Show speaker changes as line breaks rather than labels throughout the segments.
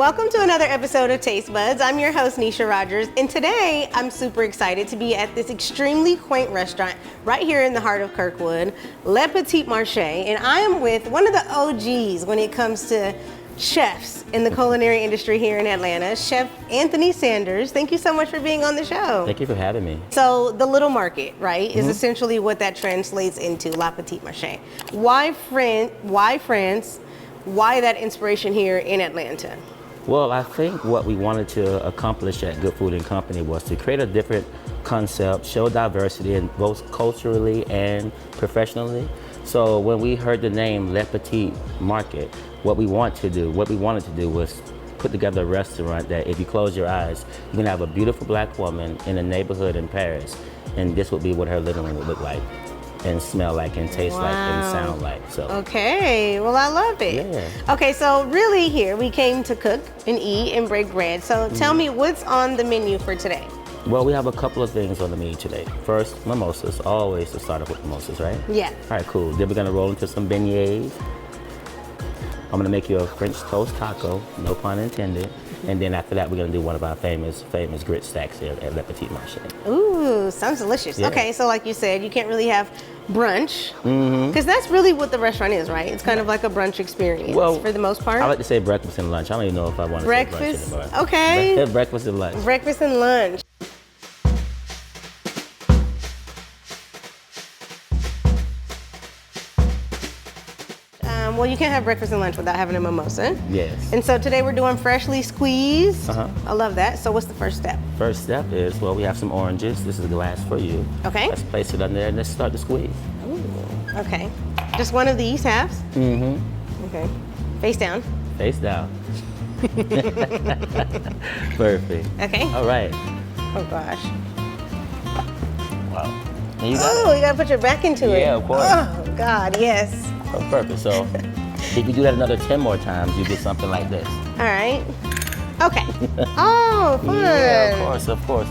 Welcome to another episode of Tastebuds. I'm your host, Neisha Rogers, and today I'm super excited to be at this extremely quaint restaurant right here in the heart of Kirkwood, Le Petit Marche, and I am with one of the OGs when it comes to chefs in the culinary industry here in Atlanta, Chef Anthony Sanders. Thank you so much for being on the show.
Thank you for having me.
So the little market, right, is essentially what that translates into, La Petite Marche. Why France? Why that inspiration here in Atlanta?
Well, I think what we wanted to accomplish at Good Food and Company was to create a different concept, show diversity in both culturally and professionally. So when we heard the name Le Petit Market, what we wanted to do was put together a restaurant that if you close your eyes, you can have a beautiful black woman in a neighborhood in Paris, and this would be what her living room would look like, and smell like, and taste like, and sound like. So.
Okay, well, I love it.
Yeah.
Okay, so really here we came to cook and eat and break bread. So tell me, what's on the menu for today?
Well, we have a couple of things on the menu today. First, mimosas, always to start off with mimosas, right?
Yeah.
All right, cool. Then we're gonna roll into some beignets. I'm gonna make you a French toast taco, no pun intended. And then after that, we're gonna do one of our famous grit stacks here at Le Petit Marche.
Ooh, sounds delicious.
Yeah.
Okay, so like you said, you can't really have brunch, because that's really what the restaurant is, right? It's kind of like a brunch experience,
Well,
for the most part.
I like to say breakfast and lunch. I don't even know if I want to say
Breakfast,
brunch anymore.
okay.
Breakfast and lunch.
Breakfast and lunch. Well, you can't have breakfast and lunch without having a mimosa.
Yes.
And so today we're doing freshly squeezed.
Uh-huh.
I love that. So what's the first step?
First step is, well, we have some oranges. This is a glass for you.
Okay.
Let's place it under there and let's start to squeeze.
Ooh, okay. Just one of these halves?
Mm-hmm.
Okay. Face down.
Face down. Perfect.
Okay.
All right.
Oh gosh.
Wow. And you got
Oh, you gotta put your back into it.
Yeah, of course.
Oh God, yes.
Perfect. So if you do that another 10 more times, you get something like this.
All right. Okay. Oh, fun.
Yeah, of course.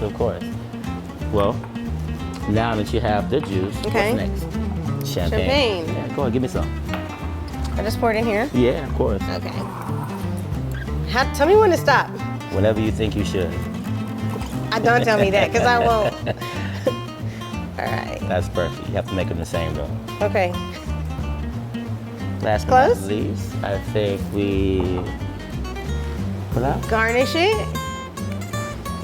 Well, now that you have the juice,
Okay.
what's next?
Champagne.
Yeah, go ahead, give me some.
I just pour it in here.
Yeah, of course.
Okay. Tell me when to stop.
Whenever you think you should.
Don't tell me that, because I won't. All right.
That's perfect. You have to make them the same though.
Okay.
Last but
Close?
not least, I think we pull out.
Garnish it.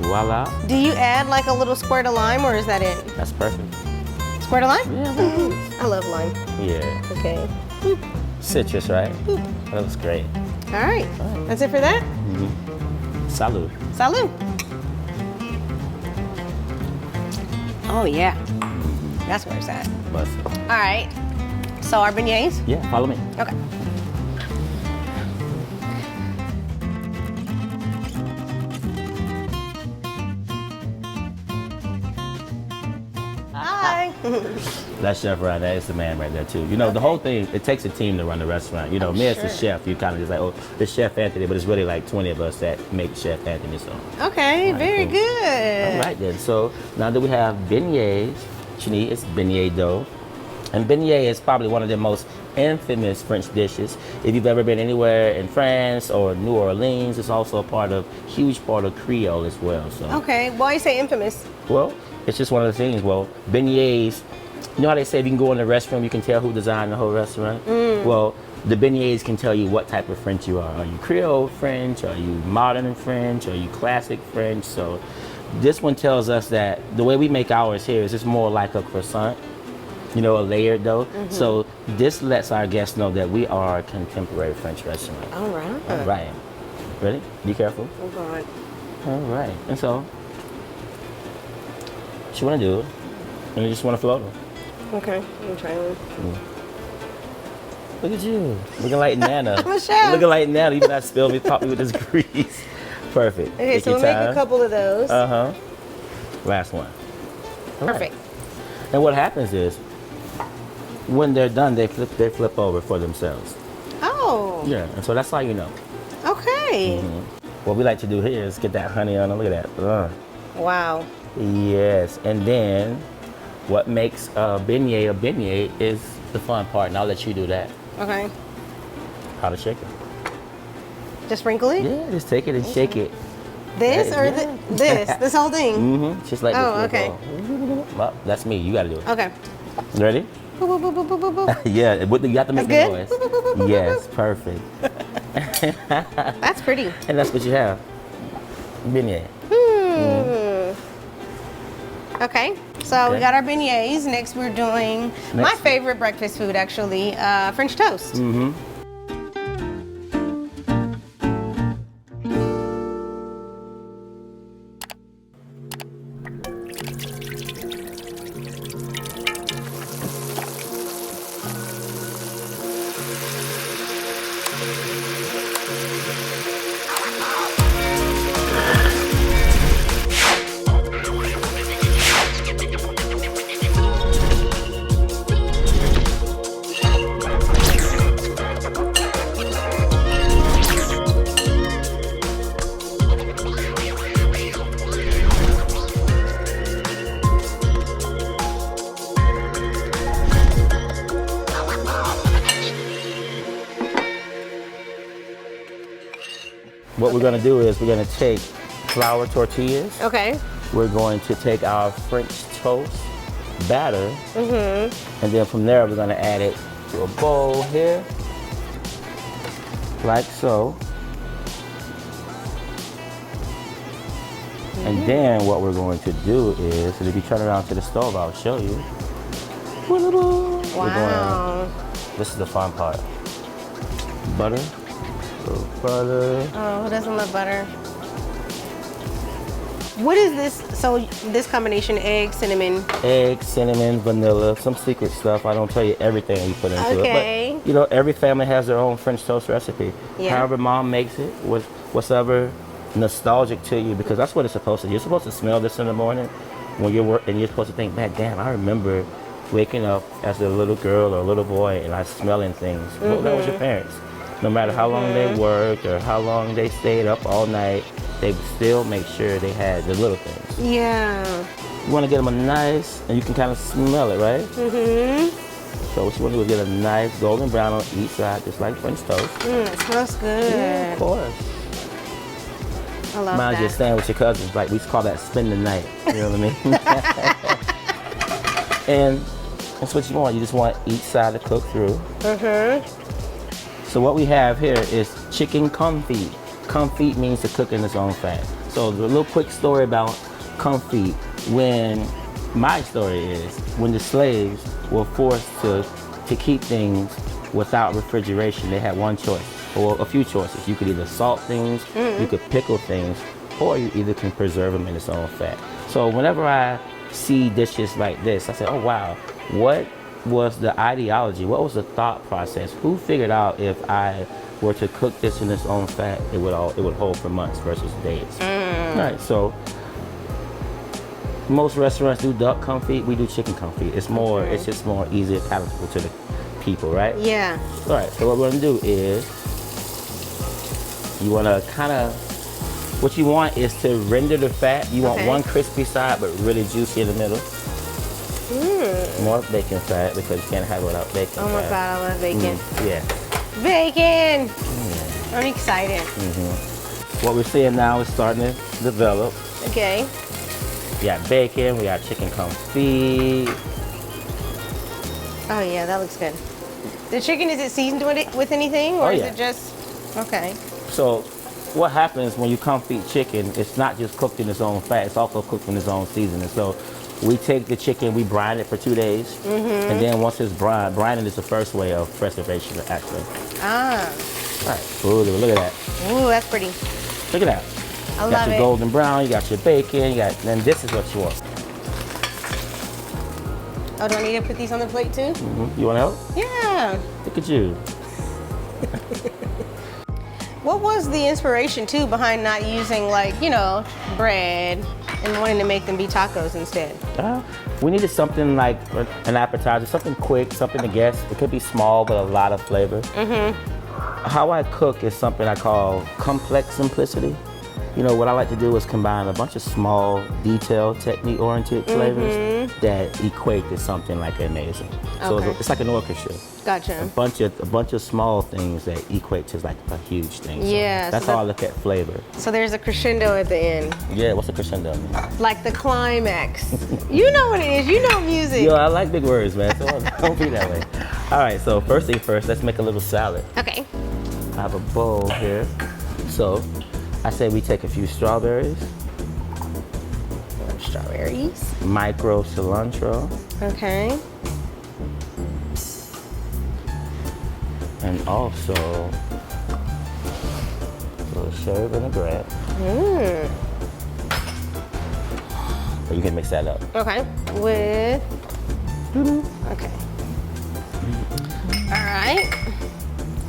Voila.
Do you add like a little squirt of lime, or is that it?
That's perfect.
Squirt of lime?
Yeah.
I love lime.
Yeah.
Okay.
Citrus, right? That looks great.
All right. That's it for that?
Salud.
Salud. Oh, yeah. That's where it's at.
Bust.
All right. So our beignets?
Yeah, follow me.
Okay. Hi.
That chef right there is the man right there too. You know, the whole thing, it takes a team to run the restaurant. You know, me as the chef, you kind of just like, oh, it's Chef Anthony, but it's really like 20 of us that make Chef Anthony. So.
Okay,
All right,
very
cool.
good.
All right then. So now that we have beignets, what you need is beignet dough. And beignet is probably one of the most infamous French dishes. If you've ever been anywhere in France or New Orleans, it's also huge part of Creole as well. So.
Okay, why you say infamous?
Well, it's just one of the things. Well, beignets, you know how they say if you can go in the restroom, you can tell who designed the whole restaurant? Well, the beignets can tell you what type of French you are. Are you Creole French? Are you modern French? Are you classic French? So this one tells us that the way we make ours here is just more like a croissant, you know, a layered dough. So this lets our guests know that we are a contemporary French restaurant.
All right.
All right. Ready? Be careful.
Oh, God.
All right. And so, what you want to do, and you just want to float them.
Okay, I'm trying.
Look at you. Looking like Nana.
I'm a chef.
Looking like Nana. You not spill me, pop me with this grease. Perfect.
Okay,
Take
so we'll
your
make a
time.
couple of those.
Uh-huh. Last one. All right.
Perfect.
And what happens is, when they're done, they flip over for themselves.
Oh.
Yeah, and so that's how you know.
Okay.
What we like to do here is get that honey on them. Look at that.
Wow.
Yes, and then what makes a beignet is the fun part, and I'll let you do that.
Okay.
How to shake it.
Just sprinkle it?
Yeah, just take it and shake it.
This or this whole thing?
Mm-hmm. Just like this.
Oh, okay.
Well, that's me. You got to do it.
Okay.
You ready?
Boop, boop, boop, boop, boop, boop.
Yeah, you got to make the
That's
noise.
good? Boop, boop, boop, boop,
Yes,
boop.
perfect.
That's pretty.
And that's what you have. Beignet.
Okay, so we
Okay.
got our beignets. Next, we're doing my favorite breakfast food, actually, French toast.
Mm-hmm. What we're gonna do is we're gonna take flour tortillas.
Okay.
We're going to take our French toast batter, and then from there we're gonna add it to a bowl here, like so. And then what we're going to do is, and if you turn around to the stove, I'll show you.
Wow.
This is the fun part. Butter. So butter.
Oh, who doesn't love butter? What is this? So this combination, egg, cinnamon.
Egg, cinnamon, vanilla, some secret stuff. I don't tell you everything we put into
Okay.
it. But, you know, every family has their own French toast recipe.
Yeah.
However mom makes it, with whatever nostalgic to you, because that's what it's supposed to do. You're supposed to smell this in the morning when you're working, and you're supposed to think, man, damn, I remember waking up as a little girl or a little boy and I smelling things. Well, that was your parents. No matter how long they worked or how long they stayed up all night, they would still make sure they had the little things.
Yeah.
You want to get them a nice, and you can kind of smell it, right? So what you want to do is get a nice golden brown on each side, just like French toast.
It smells good.
Yeah, of course.
I love
Reminds you of
that.
staying with your cousins. Like, we used to call that spend the night. You know what I mean? And that's what you want. You just want each side to cook through. So what we have here is chicken confit. Confit means to cook in its own fat. So the little quick story about confit. My story is, when the slaves were forced to keep things without refrigeration, they had one choice, or a few choices. You could either salt things, you could pickle things, or you either can preserve them in its own fat. So whenever I see dishes like this, I say, oh wow, what was the ideology? What was the thought process? Who figured out if I were to cook this in its own fat, it would hold for months versus days? All right, so most restaurants do duck confit. We do chicken confit. It's just more easy, palatable to the people, right?
Yeah.
All right, so what we're gonna do is, you wanna what you want is to render the fat. You want one crispy side, but really juicy in the middle. More bacon fat, because you can't have it without bacon.
Oh my God, I love bacon.
Yeah.
Bacon! I'm excited.
What we're seeing now is starting to develop.
Okay.
We got bacon, we got chicken confit.
Oh yeah, that looks good. The chicken, is it seasoned with anything, or is it just, okay.
So what happens when you confit chicken, it's not just cooked in its own fat, it's also cooked in its own seasoning. So we take the chicken, we brine it for 2 days, and then once it's brined, brining is the first way of preservation, actually.
Ah.
All right, ooh, look at that.
Ooh, that's pretty.
Look at that.
I
You got
love
your
it.
golden brown, you got your bacon, then this is what you want.
Oh, do I need to put these on the plate too?
You want to help?
Yeah.
Look at you.
What was the inspiration too behind not using, like, you know, bread and wanting to make them be tacos instead?
We needed something like an appetizer, something quick, something to guess. It could be small, but a lot of flavor. How I cook is something I call complex simplicity. You know, what I like to do is combine a bunch of small, detailed, technique-oriented flavors that equate to something like amazing. So
Okay.
it's like an orchestra.
Gotcha.
A bunch of small things that equate to like a huge thing. So
Yeah,
that's
so
how I look at flavor.
So there's a crescendo at the end,
Yeah, what's a crescendo?
like the climax. You know what it is. You know music.
Yo, I like big words, man. So don't be that way. All right, so first thing first, let's make a little salad.
Okay.
I have a bowl here. So I say we take a few strawberries,
Strawberries.
micro cilantro,
Okay.
and also a little sherry vinaigrette. But you can mix that up.
Okay. With. Okay. All right.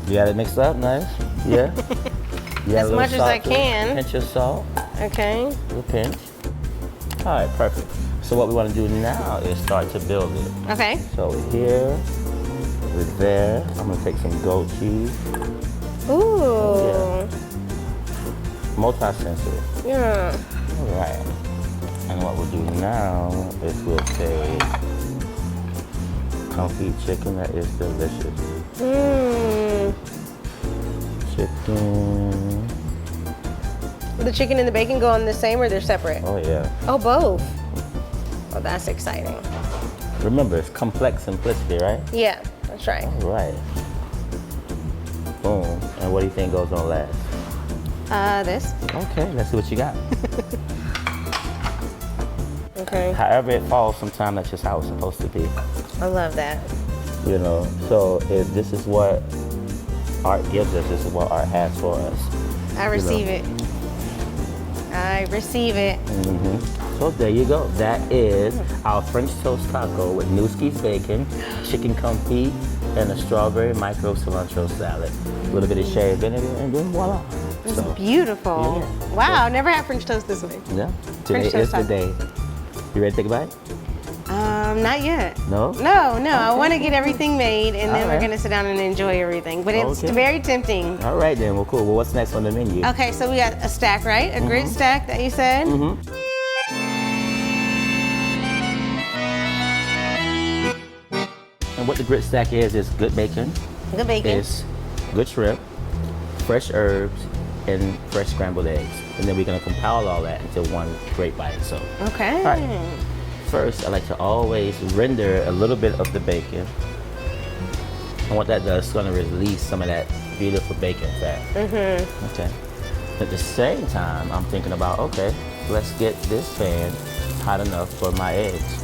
You got it mixed up, nice. Yeah. You got a
As
little
much as
salt
I
to it,
can.
Pinch of salt,
Okay.
a little pinch. All right, perfect. So what we want to do now is start to build it.
Okay.
So here, we're there. I'm gonna take some goat cheese,
Ooh.
multi-sensory.
Yeah.
All right. And what we'll do now is we'll take confit chicken that is delicious.
Mmm.
Chicken.
The chicken and the bacon go on the same or they're separate?
Oh yeah.
Oh, both. Oh, that's exciting.
Remember, it's complex simplicity, right?
Yeah, that's right.
All right. Boom. And what do you think goes on last?
This.
Okay, let's see what you got.
Okay.
However it falls, sometimes that's just how it's supposed to be.
I love that.
You know, so if this is what art gives us, this is what art has for us.
I receive it. I receive it.
So there you go. That is our French toast taco with Newski's bacon, chicken confit, and a strawberry micro cilantro salad. A little bit of sherry vinegar, and then voila.
It's
So,
beautiful.
yeah.
Wow, never had French toast this way.
yeah,
French
today
toast
is the
taco.
day. You ready to take a bite?
Not yet.
No?
No. I want to get everything made and then
All
we're
right.
going to sit down and enjoy everything. But it's
Okay.
very tempting.
All right then, well cool. Well, what's next on the menu?
Okay, so we got a stack, right? A grid stack that you said?
And what the grit stack is good bacon,
Good bacon.
is good shrimp, fresh herbs, and fresh scrambled eggs. And then we're gonna compile all that into one great by itself.
Okay.
All right. First, I like to always render a little bit of the bacon. And what that does is gonna release some of that beautiful bacon fat. Okay. At the same time, I'm thinking about, okay, let's get this pan hot enough for my eggs.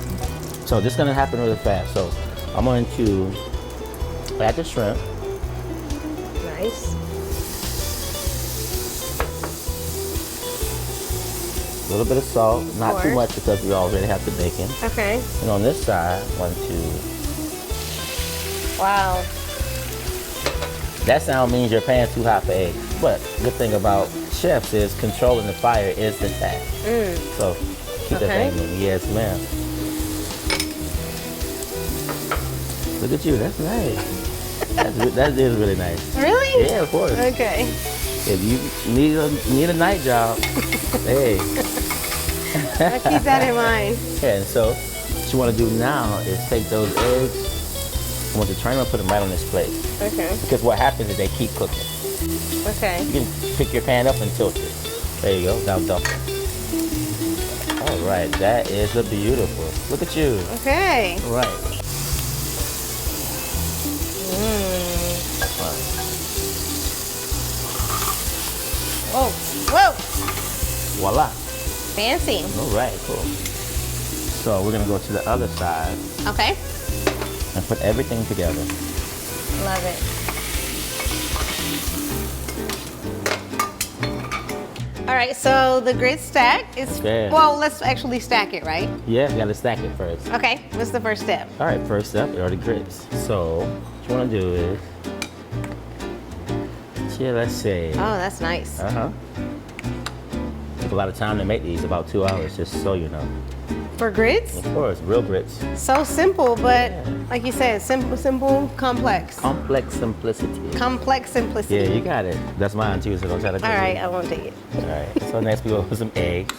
So this is gonna happen really fast. So I'm going to add the shrimp.
Nice.
A little bit of salt, not too
course.
much because we already have the bacon.
Okay.
And on this side, 1, 2.
Wow.
That sound means your pan's too hot for eggs. But good thing about chefs is controlling the fire is the task. So keep that
Okay.
thing moving. Yes, ma'am. Look at you, that's nice. That is really nice.
Really?
Yeah, of course.
Okay.
If you need a night job, hey.
I'll keep that in mind.
Yeah, and so what you want to do now is take those eggs. I want to turn them and put them right on this plate.
Okay.
Because what happens is they keep cooking.
Okay.
You can pick your pan up and tilt it. There you go, now dump it. All right, that is a beautiful. Look at you.
Okay.
All right.
Whoa. Whoa.
Voila.
Fancy.
All right, cool. So we're gonna go to the other side
Okay.
and put everything together.
Love it. All right, so the grid stack is,
Okay.
well, let's actually stack it, right?
Yeah, you gotta stack it first.
Okay, what's the first step?
All right, first up are the grits. So what you wanna do is, yeah, let's say,
Oh, that's nice.
took a lot of time to make these, about 2 hours, just so you know.
For grits?
Of course, real grits.
So simple, but like you said, simple, complex.
Complex simplicity.
Complex simplicity.
Yeah, you got it. That's mine too, so don't try to do
All right,
it.
I won't take it.
All right, so next we go with some eggs.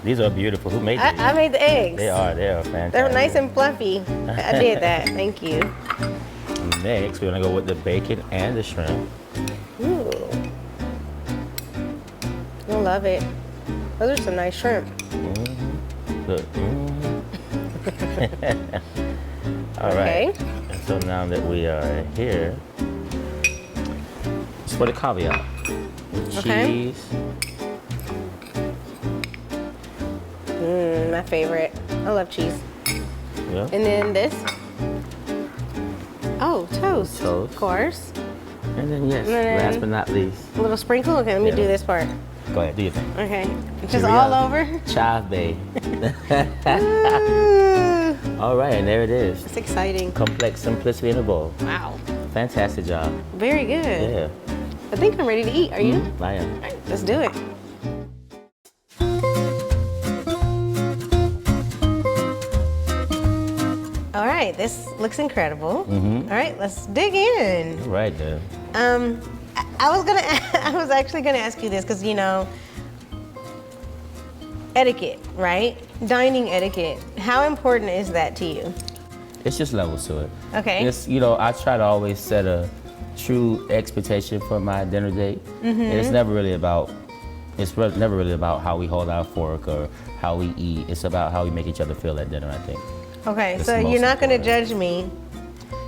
These are beautiful. Who made these?
I made the eggs.
They are fantastic.
They're nice and fluffy. I did that. Thank you.
Next, we're gonna go with the bacon and the shrimp.
Ooh. I love it. Those are some nice shrimp.
Look. All
Okay.
right. And so now that we are here, it's for the caveat.
Okay.
Cheese.
My favorite. I love cheese.
Yeah.
And then this. Oh, toast.
Toast.
Of course.
And then yes,
And then-
last but not least,
A little sprinkle. Okay, let me
Yeah.
do this part.
go ahead, do your thing.
Okay.
Here
Just
we
all
go.
over.
Chive bay.
Ooh,
All right, and there it is.
it's exciting.
Complex simplicity in a bowl.
Wow.
Fantastic job.
Very good.
Yeah.
I think I'm ready to eat. Are you?
I am.
All right, let's do it. All right, this looks incredible. All right, let's dig in.
All right then.
I was actually gonna ask you this because etiquette, right? Dining etiquette. How important is that to you?
It's just levels to it.
Okay.
It's, I try to always set a true expectation for my dinner date. And it's never really about how we hold our fork or how we eat. It's about how we make each other feel at dinner, I think.
Okay,
That's
so
the
you're
most
not gonna
important.
judge me.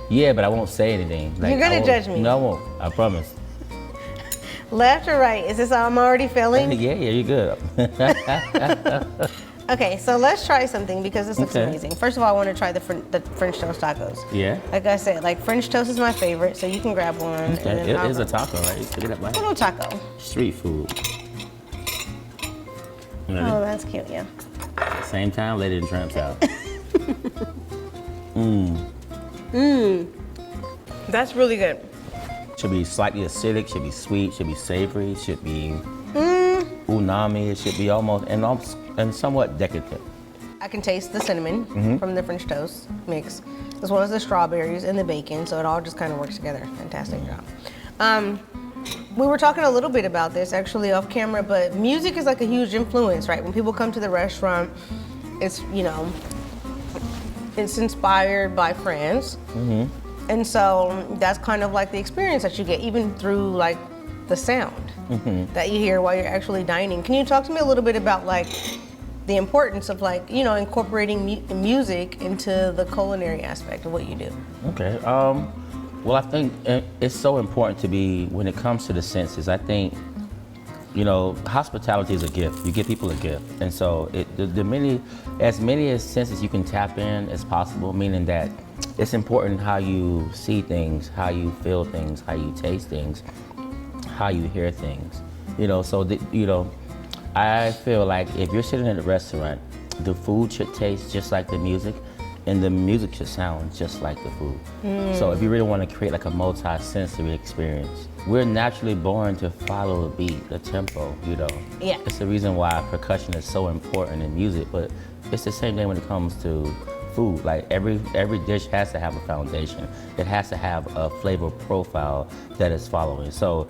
Yeah, but I won't say anything.
You're gonna
I won't-
judge me.
No, I won't. I promise.
Left or right? Is this how I'm already feeling?
Yeah, you're good.
Okay, so let's try something because this looks
Okay.
amazing. First of all, I want to try the French toast tacos.
Yeah.
Like I said, French toast is my favorite, so you can grab one. and
Okay,
then
it
I'll
is a
go.
taco, right? You pick it up by
Little taco.
street food.
Oh, that's cute, yeah.
Same time, Lady and Tramps out.
That's really good.
Should be slightly acidic, should be sweet, should be savory, should be umami, it should be and somewhat decadent.
I can taste the cinnamon
Mm-hmm.
from the French toast mix, as well as the strawberries and the bacon, so it all just kind of works together. Fantastic job. We were talking a little bit about this actually off camera, but music is like a huge influence, right? When people come to the restaurant, it's, it's inspired by friends. And so that's kind of like the experience that you get, even through like the sound that you hear while you're actually dining. Can you talk to me a little bit about the importance of incorporating music into the culinary aspect of what you do?
Okay. Well, I think it's so important to be, when it comes to the senses, I think, hospitality is a gift. You give people a gift. And so as many senses you can tap in as possible, meaning that it's important how you see things, how you feel things, how you taste things, how you hear things. I feel like if you're sitting in a restaurant, the food should taste just like the music, and the music should sound just like the food. So if you really want to create like a multi-sensory experience, we're naturally born to follow the beat, the tempo,
Yeah.
It's the reason why percussion is so important in music, but it's the same thing when it comes to food. Like every dish has to have a foundation. It has to have a flavor profile that it's following. So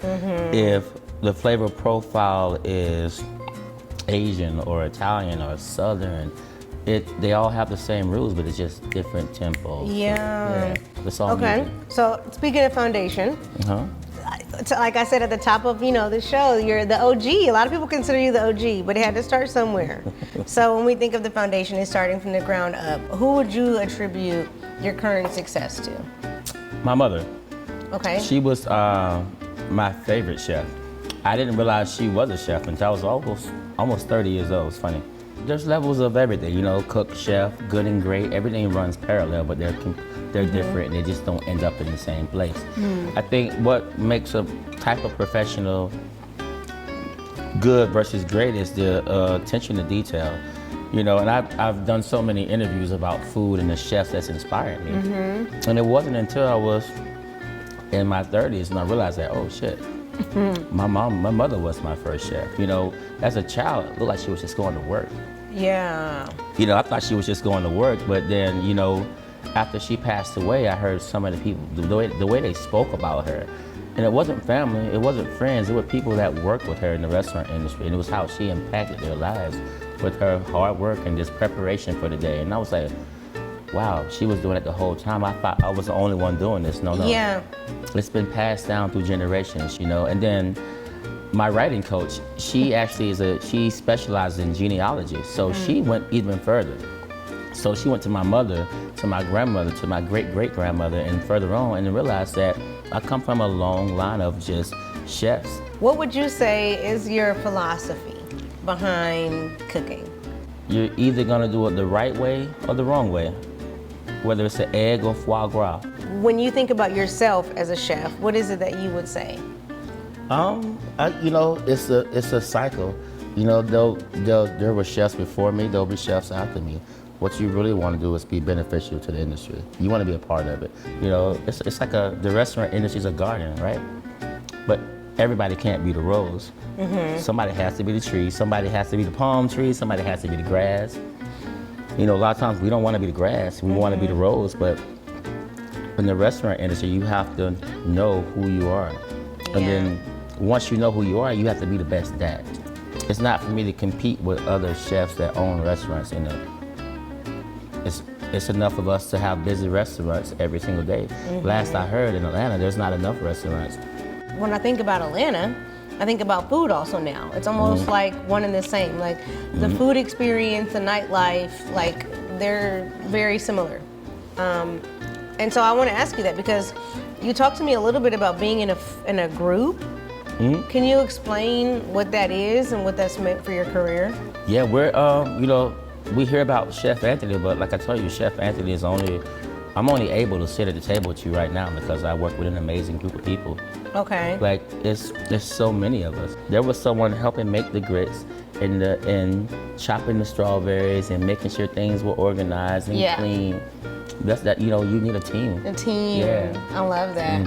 if the flavor profile is Asian or Italian or Southern, they all have the same rules, but it's just different tempos.
Yeah.
It's all
Okay.
music.
So speaking of foundation,
Uh-huh.
like I said at the top of the show, you're the OG. A lot of people consider you the OG, but it had to start somewhere. So when we think of the foundation, it's starting from the ground up. Who would you attribute your current success to?
My mother.
Okay.
She was my favorite chef. I didn't realize she was a chef until I was almost 30 years old. It's funny. There's levels of everything, cook, chef, good and great. Everything runs parallel, but they're different and they just don't end up in the same place. I think what makes a type of professional good versus great is the attention to detail. And I've done so many interviews about food and the chefs that's inspired me. And it wasn't until I was in my 30s and I realized that, oh shit, my mother was my first chef. As a child, it looked like she was just going to work.
Yeah.
You know, I thought she was just going to work, but then, you know, after she passed away, I heard some of the people, the way they spoke about her. And it wasn't family, it wasn't friends, it were people that worked with her in the restaurant industry, and it was how she impacted their lives with her hard work and just preparation for the day. And I was like, wow, she was doing it the whole time. I thought I was the only one doing this. No.
Yeah.
It's been passed down through generations, you know. And then my writing coach, she actually she specializes in genealogy. So she went even further. So she went to my mother, to my grandmother, to my great-great-grandmother, and further on, and realized that I come from a long line of just chefs.
What would you say is your philosophy behind cooking?
You're either gonna do it the right way or the wrong way, whether it's an egg or foie gras.
When you think about yourself as a chef, what is it that you would say?
You know, it's a cycle. You know, there were chefs before me, there'll be chefs after me. What you really want to do is be beneficial to the industry. You want to be a part of it. You know, it's like the restaurant industry is a garden, right? But everybody can't be the rose. Somebody has to be the tree, somebody has to be the palm tree, somebody has to be the grass. You know, a lot of times we don't want to be the grass, we want to be the rose, but in the restaurant industry, you have to know who you are. And then once you know who you are, you have to be the best at that. It's not for me to compete with other chefs that own restaurants. You know, it's enough of us to have busy restaurants every single day. Last I heard, in Atlanta, there's not enough restaurants.
When I think about Atlanta, I think about food also now. It's almost like one and the same. Like the food experience, the nightlife, like they're very similar. And so I want to ask you that because you talked to me a little bit about being in a group. Can you explain what that is and what that's meant for your career?
Yeah, we're you know, we hear about Chef Anthony, but like I told you, Chef Anthony is I'm only able to sit at the table with you right now because I work with an amazing group of people.
Okay.
Like there's so many of us. There was someone helping make the grits and chopping the strawberries and making sure things were organized and clean. That you know, you need a team.
A team.
Yeah.
I love that.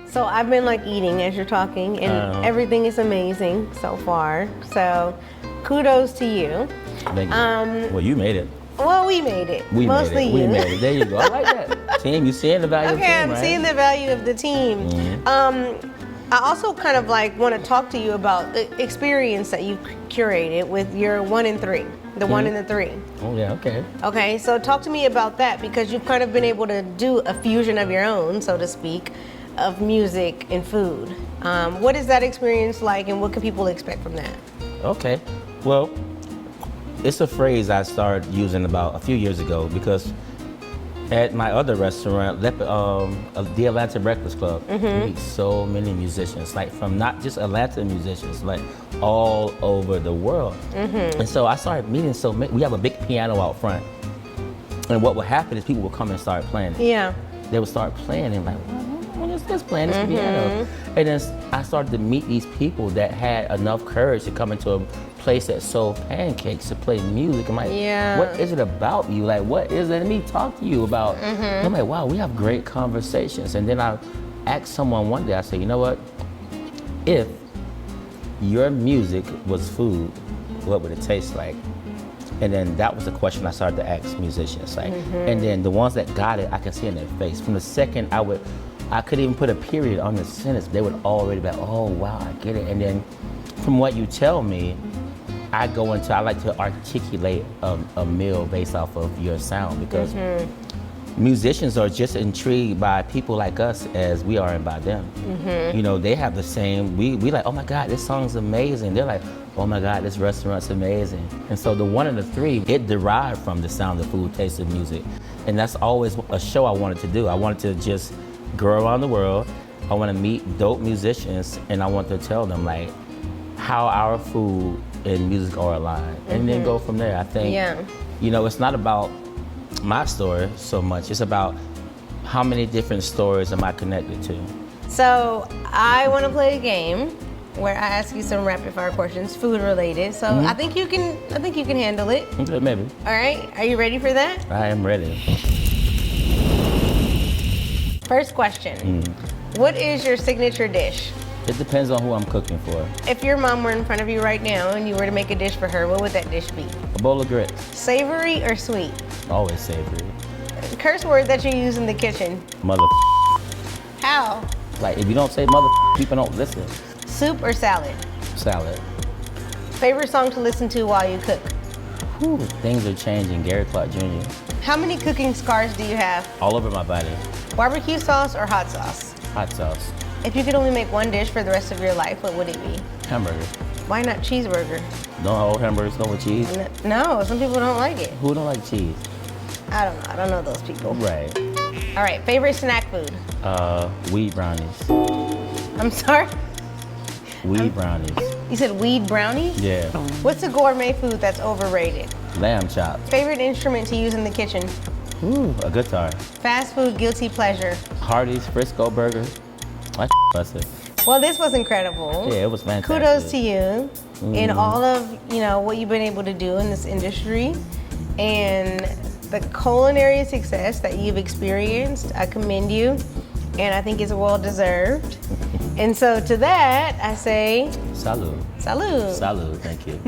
So I've been like eating as you're talking, and everything is amazing so far. So kudos to you.
Thank you. Well, you made it.
Well, we made it.
We
Mostly
made it.
you.
We made it. There you go. I like that. Team, you seeing the value of the team,
I'm
right?
seeing the value of the team. I also kind of like want to talk to you about the experience that you curated with your 1 and 3, the 1 and the 3.
Oh yeah, okay.
Okay, so talk to me about that because you've kind of been able to do a fusion of your own, so to speak, of music and food. What is that experience like, and what can people expect from that?
Okay, well, it's a phrase I started using about a few years ago because at my other restaurant, the Atlanta Breakfast Club, we meet so many musicians, like from not just Atlanta musicians, like all over the world. And so I started meeting so many. We have a big piano out front, and what would happen is people would come and start playing.
Yeah.
They would start playing and like, what is this playing this piano? And then I started to meet these people that had enough courage to come into a place that sold pancakes to play music. I'm like, what is it about you? Like, what is it? Let me talk to you about. And I'm like, wow, we have great conversations. And then I asked someone one day, I said, you know what? If your music was food, what would it taste like? And then that was the question I started to ask musicians. Like, and then the ones that got it, I could see in their face. From the second I could even put a period on the sentence, they would already be like, oh wow, I get it. And then from what you tell me, I like to articulate a meal based off of your sound because musicians are just intrigued by people like us as we are and by them. You know, they have the same, we like, oh my God, this song's amazing. They're like, oh my God, this restaurant's amazing. And so the 1 and the 3, it derived from the sound of food, taste of music. And that's always a show I wanted to do. I wanted to just go around the world. I want to meet dope musicians and I want to tell them like how our food and music are aligned and then go from there. I think, you know, it's not about my story so much. It's about how many different stories am I connected to.
So I want to play a game where I ask you some rapid fire questions, food related. So I think you can handle it.
Okay, maybe.
All right, are you ready for that?
I am ready.
First question, what is your signature dish?
It depends on who I'm cooking for.
If your mom were in front of you right now and you were to make a dish for her, what would that dish be?
A bowl of grits.
Savory or sweet?
Always savory.
Curse word that you use in the kitchen.
Mother.
How?
Like, if you don't say mother, people don't listen.
Soup or salad?
Salad.
Favorite song to listen to while you cook?
Whew, things are changing. Gary Clark Jr.
How many cooking scars do you have?
All over my body.
Barbecue sauce or hot sauce?
Hot sauce.
If you could only make one dish for the rest of your life, what would it be?
Hamburger.
Why not cheeseburger?
Don't all hamburgers come with cheese?
No, some people don't like it.
Who don't like cheese?
I don't know. I don't know those people.
Right.
All right, favorite snack food?
Weed brownies.
I'm sorry?
Weed brownies.
You said weed brownie?
Yeah.
What's a gourmet food that's overrated?
Lamb chops.
Favorite instrument to use in the kitchen?
Ooh, a guitar.
Fast food guilty pleasure?
Hardee's Frisco burger. I bless it.
Well, this was incredible.
Yeah, it was fantastic.
Kudos to you in all of what you've been able to do in this industry and the culinary success that you've experienced. I commend you, and I think it's well deserved. And so to that, I say,
Salud.
salud.
Salud, thank you.